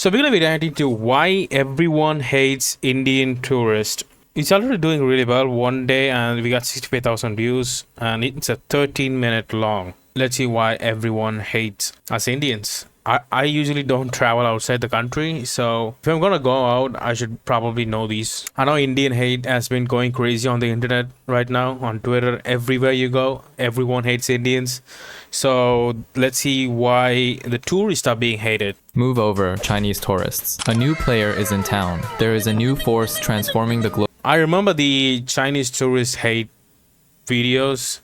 So we're gonna be reacting to why everyone hates Indian tourists. It's already doing really well one day, and we got 65,000 views, and it's a 13-minute long. Let's see why everyone hates us Indians. I usually don't travel outside the country, so if I'm gonna go out, I should probably know these. I know Indian hate has been going crazy on the internet right now, on Twitter, everywhere you go, everyone hates Indians. So let's see why the tourists are being hated. Move over, Chinese tourists. A new player is in town. There is a new force transforming the globe. I remember the Chinese tourist hate videos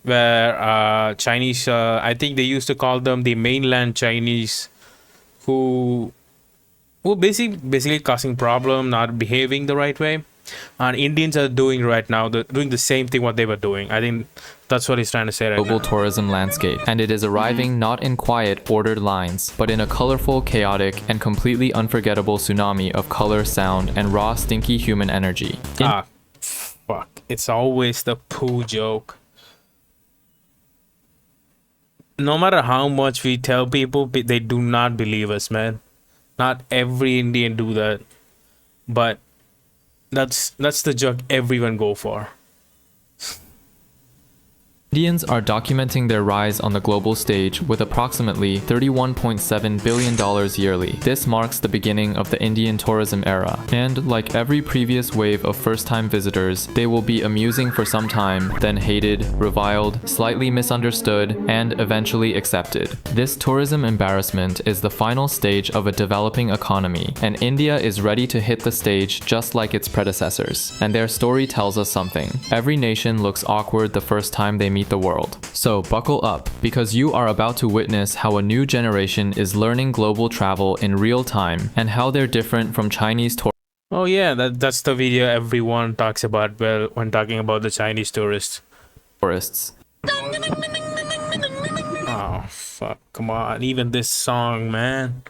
where Chinese, I think they used to call them the mainland Chinese, who basically causing problem, not behaving the right way. And Indians are doing right now, doing the same thing what they were doing. I think that's what he's trying to say right Global now. tourism landscape, and it is arriving not in quiet, ordered lines, but in a colorful, chaotic, and completely unforgettable tsunami of color, sound, and raw, stinky human energy. Fuck. It's always the poo joke. No matter how much we tell people, they do not believe us, man. Not every Indian do that, but that's the joke everyone go for. Indians are documenting their rise on the global stage with approximately $31.7 billion yearly. This marks the beginning of the Indian tourism era, and like every previous wave of first-time visitors, they will be amusing for some time, then hated, reviled, slightly misunderstood, and eventually accepted. This tourism embarrassment is the final stage of a developing economy, and India is ready to hit the stage just like its predecessors. And their story tells us something. Every nation looks awkward the first time they meet the world. So buckle up, because you are about to witness how a new generation is learning global travel in real time and how they're different from Chinese tourists. Oh yeah, that's the video everyone talks about when talking about the Chinese tourists. Oh fuck, come on, even this song, man.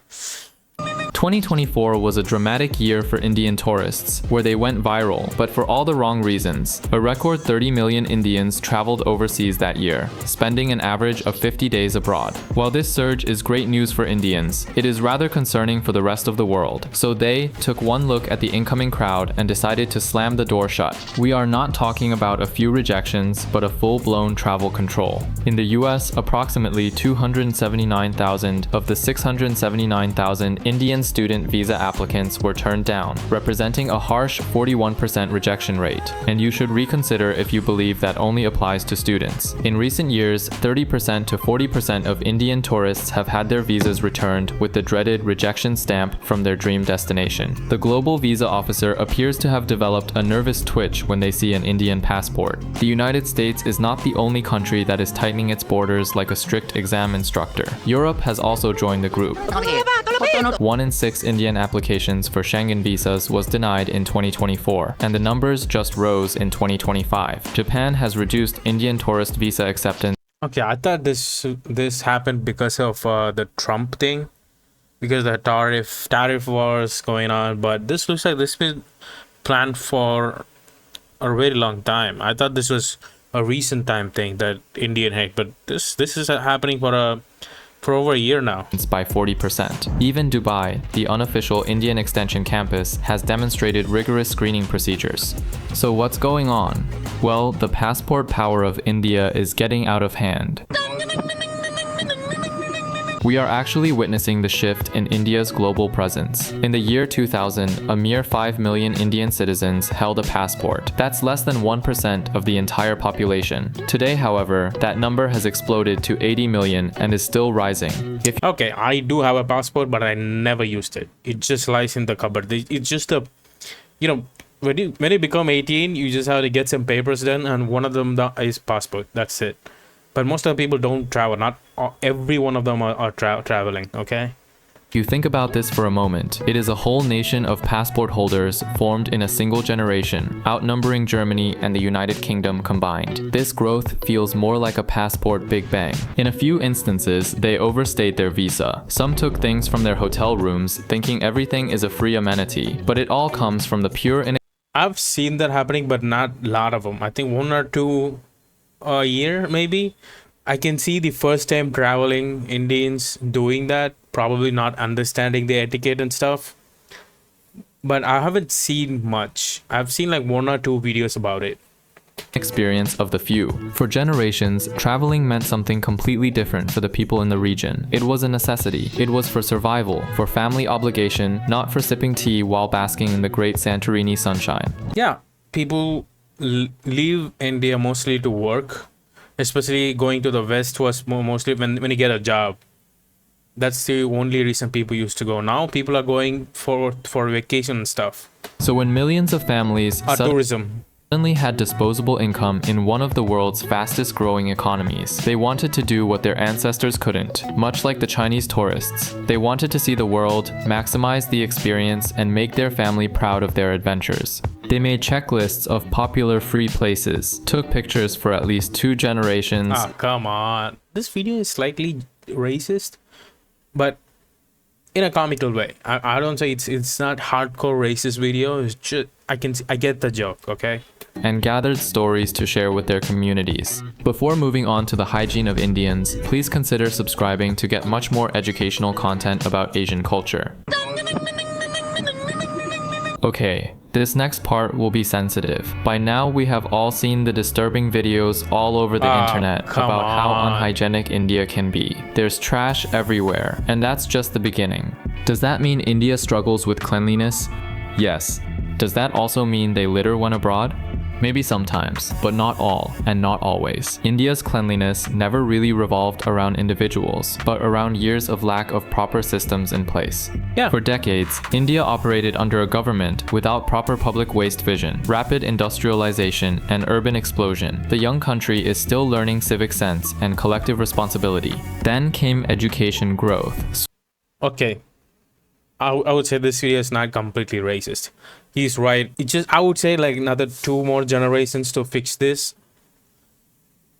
2024 was a dramatic year for Indian tourists, where they went viral, but for all the wrong reasons. A record 30 million Indians traveled overseas that year, spending an average of 50 days abroad. While this surge is great news for Indians, it is rather concerning for the rest of the world. So they took one look at the incoming crowd and decided to slam the door shut. We are not talking about a few rejections, but a full-blown travel control. In the US, approximately 279,000 of the 679,000 Indian student visa applicants were turned down, representing a harsh 41% rejection rate. And you should reconsider if you believe that only applies to students. In recent years, 30% to 40% of Indian tourists have had their visas returned with the dreaded rejection stamp from their dream destination. The global visa officer appears to have developed a nervous twitch when they see an Indian passport. The United States is not the only country that is tightening its borders like a strict exam instructor. Europe has also joined the group. 1 in 6 Indian applications for Schengen visas was denied in 2024, and the numbers just rose in 2025. Japan has reduced Indian tourist visa acceptance. Okay, I thought this happened because of the Trump thing, because the tariff wars going on. But this looks like this has been planned for a very long time. I thought this was a recent time thing, that Indian hate, but this is happening for over a year now. By 40%. Even Dubai, the unofficial Indian extension campus, has demonstrated rigorous screening procedures. So what's going on? Well, the passport power of India is getting out of hand. We are actually witnessing the shift in India's global presence. In the year 2000, a mere 5 million Indian citizens held a passport. That's less than 1% of the entire population. Today, however, that number has exploded to 80 million and is still rising. Okay, I do have a passport, but I never used it. It just lies in the cupboard. It's just a, when you become 18, you just have to get some papers done, and one of them is passport. That's it. But most of the people don't travel. Not every one of them are traveling, okay? If you think about this for a moment, it is a whole nation of passport holders formed in a single generation, outnumbering Germany and the United Kingdom combined. This growth feels more like a passport Big Bang. In a few instances, they overstayed their visa. Some took things from their hotel rooms, thinking everything is a free amenity, but it all comes from the pure I've seen that happening, but not a lot of them. I think 1 or 2 a year, maybe. I can see the first time traveling Indians doing that probably not understanding the etiquette and stuff. But I haven't seen much. I've seen like 1 or 2 videos about it. Experience of the few. For generations, traveling meant something completely different for the people in the region. It was a necessity. It was for survival, for family obligation, not for sipping tea while basking in the great Santorini sunshine. Yeah, people leave India mostly to work, especially going to the West was mostly when you get a job. That's the only reason people used to go. Now people are going for vacation and stuff. So when millions of families Tourism. suddenly had disposable income in one of the world's fastest growing economies, they wanted to do what their ancestors couldn't, much like the Chinese tourists. They wanted to see the world, maximize the experience, and make their family proud of their adventures. They made checklists of popular free places, took pictures for at least 2 generations. Ah, come on. This video is slightly racist, but in a comical way. I don't say it's not hardcore racist video. It's just I get the joke, okay? And gathered stories to share with their communities. Before moving on to the hygiene of Indians, please consider subscribing to get much more educational content about Asian culture. Okay, this next part will be sensitive. By now, we have all seen the disturbing videos all over the internet about how unhygienic India can be. There's trash everywhere, and that's just the beginning. Does that mean India struggles with cleanliness? Yes. Does that also mean they litter when abroad? Maybe sometimes, but not all, and not always. India's cleanliness never really revolved around individuals, but around years of lack of proper systems in place. Yeah. For decades, India operated under a government without proper public waste vision, rapid industrialization, and urban explosion. The young country is still learning civic sense and collective responsibility. Then came education growth. Okay. I would say this video is not completely racist. He's right. It just I would say like another 2 more generations to fix this.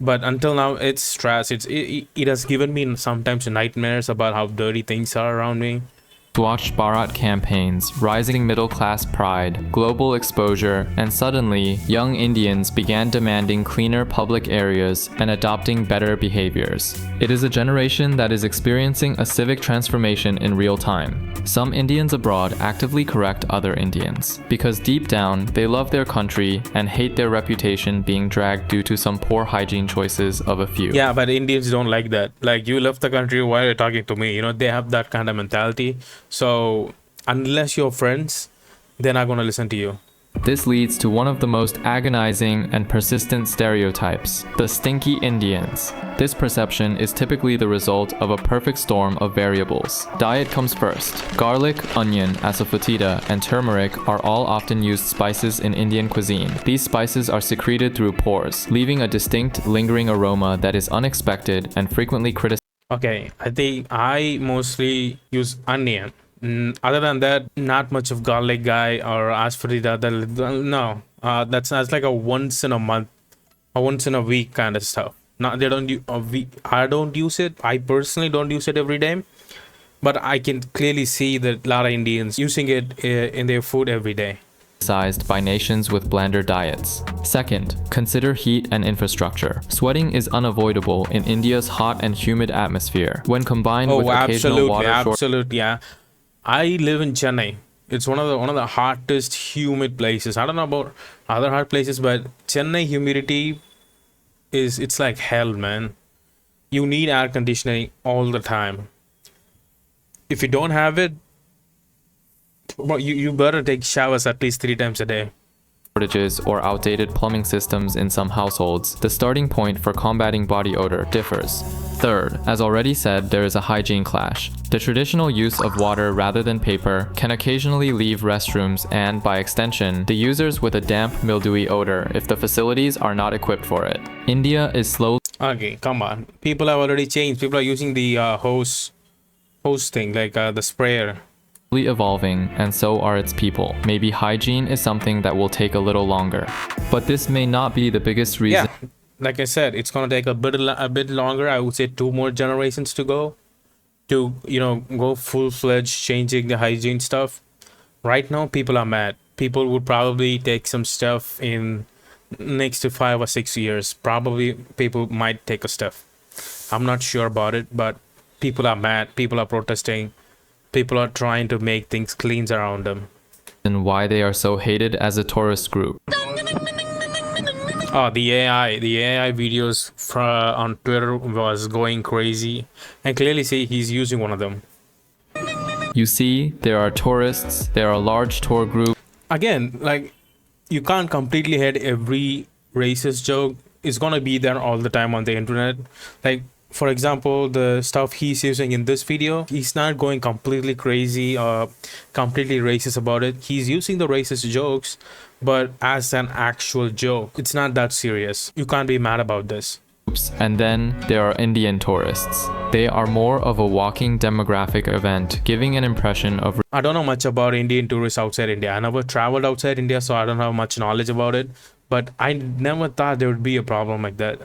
But until now, it's stress. It has given me sometimes nightmares about how dirty things are around me. Watched Bharat campaigns, rising middle-class pride, global exposure, and suddenly, young Indians began demanding cleaner public areas and adopting better behaviors. It is a generation that is experiencing a civic transformation in real time. Some Indians abroad actively correct other Indians, because deep down, they love their country and hate their reputation being dragged due to some poor hygiene choices of a few. Yeah, but Indians don't like that. Like, you left the country, why are you talking to me? You know, they have that kind of mentality. So unless you're friends, they're not going to listen to you. This leads to one of the most agonizing and persistent stereotypes, the stinky Indians. This perception is typically the result of a perfect storm of variables. Diet comes first. Garlic, onion, asafoetida, and turmeric are all often used spices in Indian cuisine. These spices are secreted through pores, leaving a distinct, lingering aroma that is unexpected and frequently criticized. Okay, I think I mostly use onion. Other than that, not much of garlic guy or asafoetida. No, that's like a once in a month or once in a week kind of stuff. Not they don't I don't use it. I personally don't use it every day, but I can clearly see that a lot of Indians using it in their food every day. By nations with blander diets. Second, consider heat and infrastructure. Sweating is unavoidable in India's hot and humid atmosphere. When combined with occasional water absolutely, yeah. I live in Chennai. It's one of the hottest humid places. I don't know about other hot places, but Chennai humidity it's like hell, man. You need air conditioning all the time. If you don't have it, well, you better take showers at least 3 times a day. Shortages or outdated plumbing systems in some households, the starting point for combating body odor differs. Third, as already said, there is a hygiene clash. The traditional use of water rather than paper can occasionally leave restrooms and, by extension, the users with a damp, mildewy odor if the facilities are not equipped for it. India is slowly... Okay, come on. People have already changed. People are using the hose thing, like the sprayer. Evolving, and so are its people. Maybe hygiene is something that will take a little longer. But this may not be the biggest reason. Yeah, like I said, it's gonna take a bit longer. I would say 2 more generations to go to, go full-fledged changing the hygiene stuff. Right now, people are mad. People would probably take some stuff in next to 5 or 6 years. Probably people might take a step. I'm not sure about it, but People are mad, people are protesting, people are trying to make things clean around them. And why they are so hated as a tourist group. Oh, the AI videos on Twitter was going crazy, and clearly see he's using one of them. You see, there are tourists, there are large tour groups. Again, like, you can't completely hate every racist joke. It's gonna be there all the time on the internet. Like, for example, the stuff he's using in this video, he's not going completely crazy or completely racist about it. He's using the racist jokes, but as an actual joke. It's not that serious. You can't be mad about this. And then there are Indian tourists. They are more of a walking demographic event, giving an impression of I don't know much about Indian tourists outside India. I never traveled outside India, so I don't have much knowledge about it. But I never thought there would be a problem like that.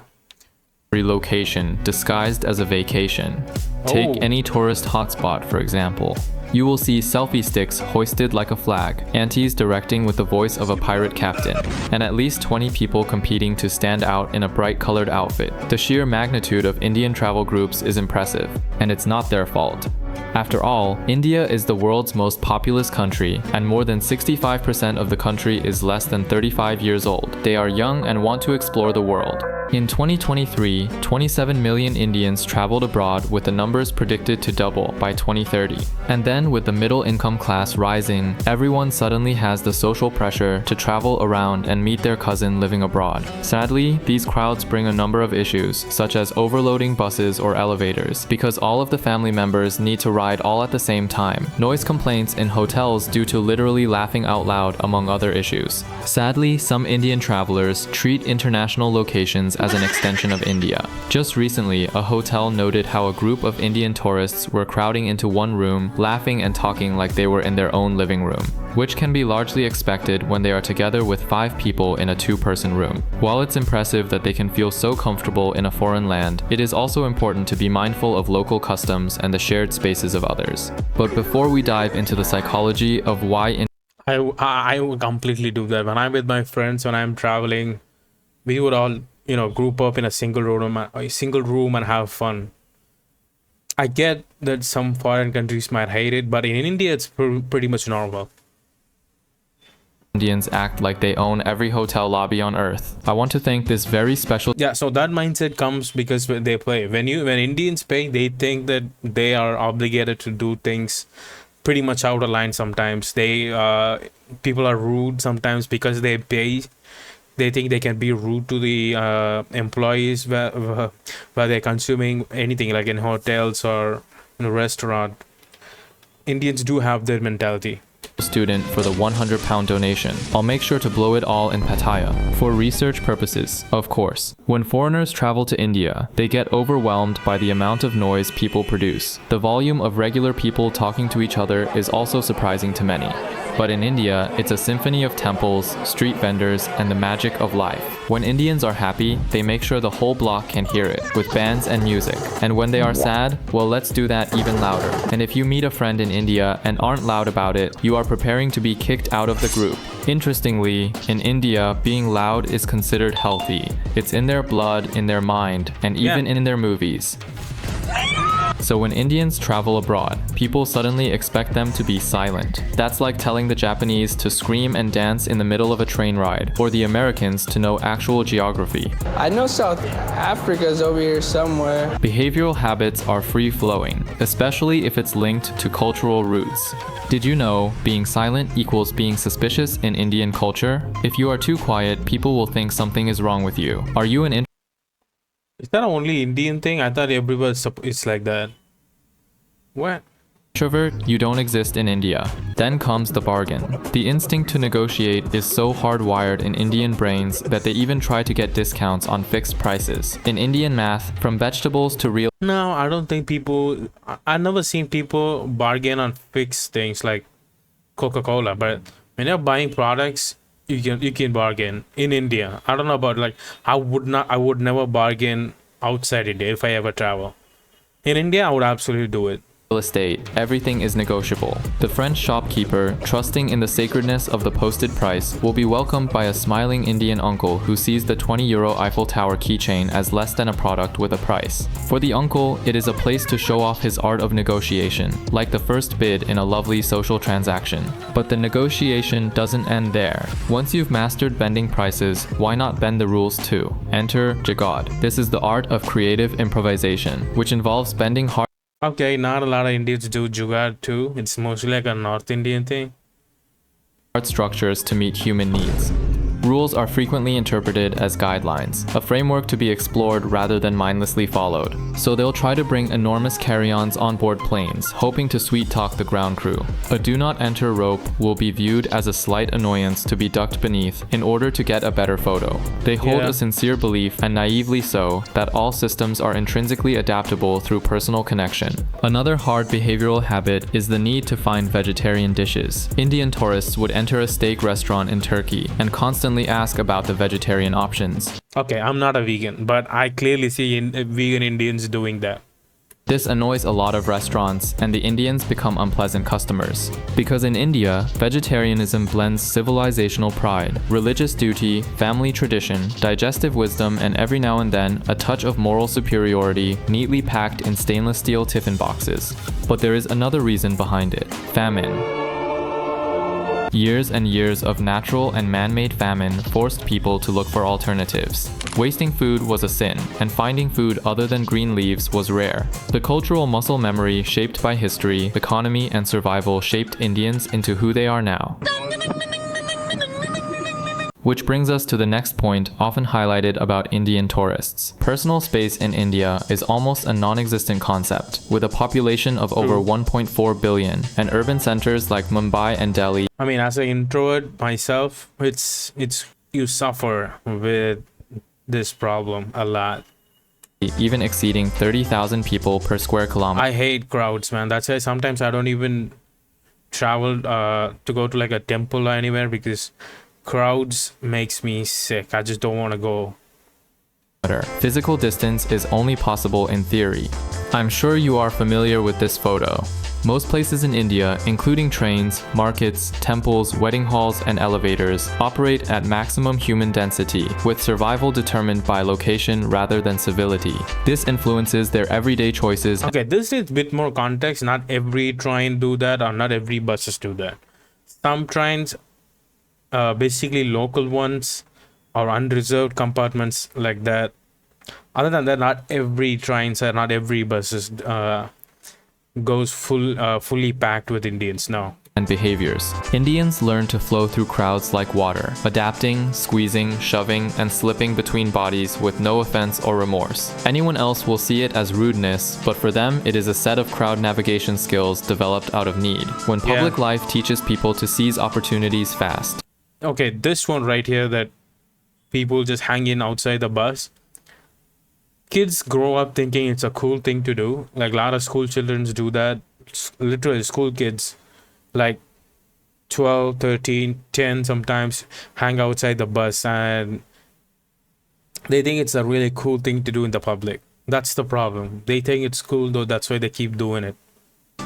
relocation disguised as a vacation. Take Oh. any tourist hotspot, for example. You will see selfie sticks hoisted like a flag, aunties directing with the voice of a pirate captain, and at least 20 people competing to stand out in a bright colored outfit. The sheer magnitude of Indian travel groups is impressive, and it's not their fault. After all, India is the world's most populous country, and more than 65% of the country is less than 35 years old. They are young and want to explore the world. In 2023, 27 million Indians traveled abroad, with the numbers predicted to double by 2030. And then, with the middle income class rising, everyone suddenly has the social pressure to travel around and meet their cousin living abroad. Sadly, these crowds bring a number of issues, such as overloading buses or elevators, because all of the family members need to ride all at the same time. Noise complaints in hotels due to literally laughing out loud, among other issues. Sadly, some Indian travelers treat international locations as an extension of India. Just recently, a hotel noted how a group of Indian tourists were crowding into one room, laughing and talking like they were in their own living room, which can be largely expected when they are together with 5 people in a 2-person room. While it's impressive that they can feel so comfortable in a foreign land, it is also important to be mindful of local customs and the shared spaces of others. But before we dive into the psychology of why I would completely do that. When I'm with my friends, when I'm traveling, we would all, group up in a single room and have fun. I get that some foreign countries might hate it, but in India, it's pretty much normal. Indians act like they own every hotel lobby on earth. I want to thank this very special Yeah, so that mindset comes because when they play. When Indians pay, they think that they are obligated to do things pretty much out of line sometimes. People are rude sometimes because they pay. They think they can be rude to the employees where they're consuming anything, like in hotels or in a restaurant. Indians do have that mentality. student for the £100 donation. I'll make sure to blow it all in Pattaya. For research purposes, of course. When foreigners travel to India, they get overwhelmed by the amount of noise people produce. The volume of regular people talking to each other is also surprising to many. But in India, it's a symphony of temples, street vendors, and the magic of life. When Indians are happy, they make sure the whole block can hear it, with bands and music. And when they are sad, well, let's do that even louder. And if you meet a friend in India and aren't loud about it, you are preparing to be kicked out of the group. Interestingly, in India, being loud is considered healthy. It's in their blood, in their mind, and even in their movies. So when Indians travel abroad, people suddenly expect them to be silent. That's like telling the Japanese to scream and dance in the middle of a train ride, or the Americans to know actual geography. I know South Africa's over here somewhere. Behavioral habits are free-flowing, especially if it's linked to cultural roots. Did you know being silent equals being suspicious in Indian culture? If you are too quiet, people will think something is wrong with you. Are you an Is that only Indian thing? I thought everywhere it's like that. What? introvert? You don't exist in India. Then comes the bargain. The instinct to negotiate is so hardwired in Indian brains that they even try to get discounts on fixed prices. In Indian math, from vegetables to real No, I don't think people. I've never seen people bargain on fixed things like Coca-Cola. But when you're buying products, you can bargain in India. I don't know about like I would never bargain outside India if I ever travel. In India, I would absolutely do it. real estate, everything is negotiable. The French shopkeeper, trusting in the sacredness of the posted price, will be welcomed by a smiling Indian uncle who sees the €20 Eiffel Tower keychain as less than a product with a price. For the uncle, it is a place to show off his art of negotiation, like the first bid in a lovely social transaction. But the negotiation doesn't end there. Once you've mastered bending prices, why not bend the rules too? Enter Jagad. This is the art of creative improvisation, which involves bending hard Okay, not a lot of Indians do jugaad too. It's mostly like a North Indian thing. structures to meet human needs. Rules are frequently interpreted as guidelines, a framework to be explored rather than mindlessly followed. So they'll try to bring enormous carry-ons on board planes, hoping to sweet-talk the ground crew. A do-not-enter rope will be viewed as a slight annoyance to be ducked beneath in order to get a better photo. They hold a sincere belief, and naively so, that all systems are intrinsically adaptable through personal connection. Another hard behavioral habit is the need to find vegetarian dishes. Indian tourists would enter a steak restaurant in Turkey and constantly ask about the vegetarian options. Okay, I'm not a vegan, but I clearly see vegan Indians doing that. This annoys a lot of restaurants, and the Indians become unpleasant customers. Because in India, vegetarianism blends civilizational pride, religious duty, family tradition, digestive wisdom, and every now and then, a touch of moral superiority, neatly packed in stainless steel tiffin boxes. But there is another reason behind it: famine. Years and years of natural and man-made famine forced people to look for alternatives. Wasting food was a sin, and finding food other than green leaves was rare. The cultural muscle memory shaped by history, economy, and survival shaped Indians into who they are now. Which brings us to the next point often highlighted about Indian tourists. Personal space in India is almost a non-existent concept, with a population of over 1.4 billion, and urban centers like Mumbai and Delhi. I mean, as an introvert myself, it's you suffer with this problem a lot. Even exceeding 30,000 people per square kilometer. I hate crowds, man. That's why sometimes I don't even travel to go to like a temple or anywhere, because crowds makes me sick. I just don't want to go. Physical distance is only possible in theory. I'm sure you are familiar with this photo. Most places in India, including trains, markets, temples, wedding halls, and elevators, operate at maximum human density, with survival determined by location rather than civility. This influences their everyday choices. Okay, this is a bit more context. Not every train do that, or not every buses do that. Some trains, basically local ones, or unreserved compartments like that. Other than that, not every trains or not every buses goes fully packed with Indians. No. And behaviors. Indians learn to flow through crowds like water, adapting, squeezing, shoving, and slipping between bodies with no offense or remorse. Anyone else will see it as rudeness, but for them it is a set of crowd navigation skills developed out of need. When public life teaches people to seize opportunities fast. Okay, this one right here, that people just hang in outside the bus. Kids grow up thinking it's a cool thing to do. Like a lot of school children do that. Literally school kids, like 12, 13, 10 sometimes, hang outside the bus, and they think it's a really cool thing to do in the public. That's the problem. They think it's cool though, that's why they keep doing it.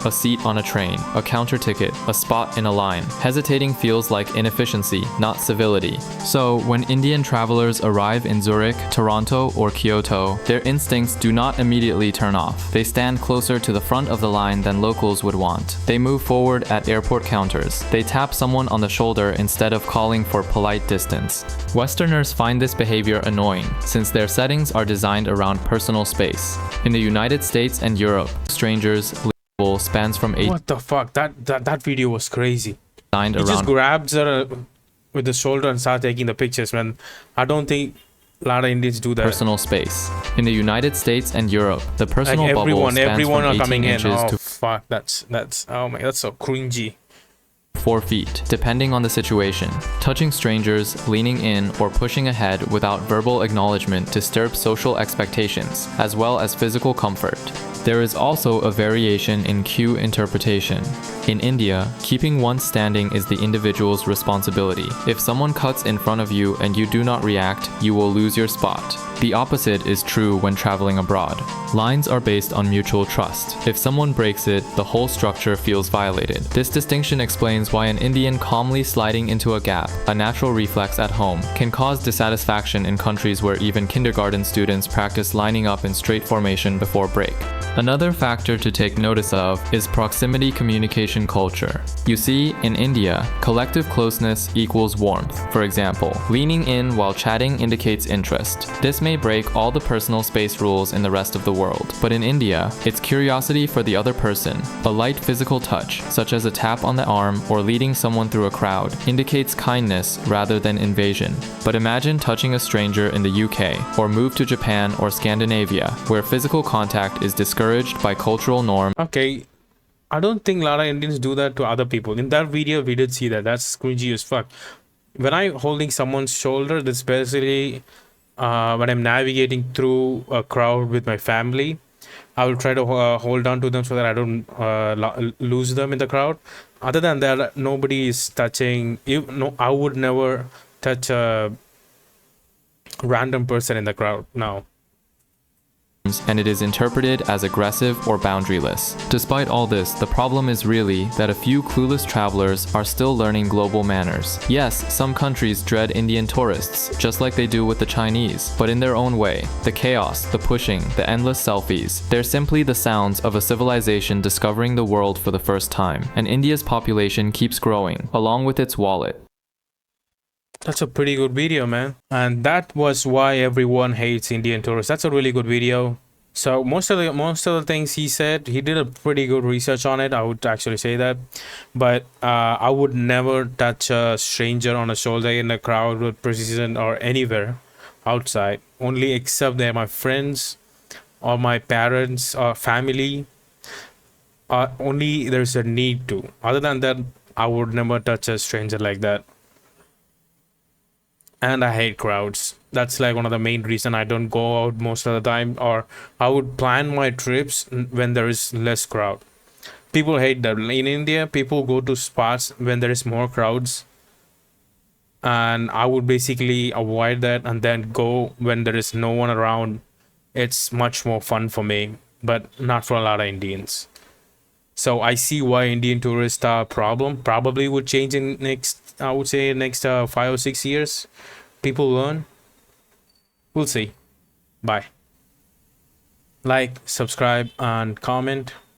A seat on a train, a counter ticket, a spot in a line. Hesitating feels like inefficiency, not civility. So, when Indian travelers arrive in Zurich, Toronto, or Kyoto, their instincts do not immediately turn off. They stand closer to the front of the line than locals would want. They move forward at airport counters. They tap someone on the shoulder instead of calling for polite distance. Westerners find this behavior annoying, since their settings are designed around personal space. In the United States and Europe, strangers spans from 8. What the fuck? That video was crazy. He just grabs her with the shoulder and starts taking the pictures, man. I don't think a lot of Indians do that. Personal space. In the United States and Europe, the personal like bubble spans everyone from 18 coming inches in. to fuck. That's oh my, that's so cringy. 4 feet, depending on the situation. Touching strangers, leaning in, or pushing ahead without verbal acknowledgement disturbs social expectations, as well as physical comfort. There is also a variation in queue interpretation. In India, keeping one standing is the individual's responsibility. If someone cuts in front of you and you do not react, you will lose your spot. The opposite is true when traveling abroad. Lines are based on mutual trust. If someone breaks it, the whole structure feels violated. This distinction explains why an Indian calmly sliding into a gap, a natural reflex at home, can cause dissatisfaction in countries where even kindergarten students practice lining up in straight formation before break. Another factor to take notice of is proximity communication culture. You see, in India, collective closeness equals warmth. For example, leaning in while chatting indicates interest. This may break all the personal space rules in the rest of the world, but in India, it's curiosity for the other person. A light physical touch, such as a tap on the arm or leading someone through a crowd, indicates kindness rather than invasion. But imagine touching a stranger in the UK, or move to Japan or Scandinavia, where physical contact is discouraged by cultural norms. Okay, I don't think a lot of Indians do that to other people. In that video, we did see that. That's cringy as fuck. When I'm holding someone's shoulder, that's basically when I'm navigating through a crowd with my family. I will try to hold on to them so that I don't lose them in the crowd. Other than that, nobody is touching. No, I would never touch a random person in the crowd. No. And it is interpreted as aggressive or boundaryless. Despite all this, the problem is really that a few clueless travelers are still learning global manners. Yes, some countries dread Indian tourists, just like they do with the Chinese, but in their own way. The chaos, the pushing, the endless selfies, they're simply the sounds of a civilization discovering the world for the first time. And India's population keeps growing, along with its wallet. That's a pretty good video, man. And that was why everyone hates Indian tourists. That's a really good video. So most of the things he said, he did a pretty good research on it. I would actually say that. But I would never touch a stranger on a shoulder in a crowd with precision or anywhere outside. Only except they're my friends or my parents or family. Only there's a need to. Other than that, I would never touch a stranger like that. And I hate crowds. That's like one of the main reason I don't go out most of the time, or I would plan my trips when there is less crowd. People hate that. In India, people go to spots when there is more crowds, and I would basically avoid that and then go when there is no one around. It's much more fun for me, but not for a lot of Indians. So I see why Indian tourists are a problem. Probably would change in I would say next 5 or 6 years. People learn. We'll see. Bye. Like, subscribe, and comment.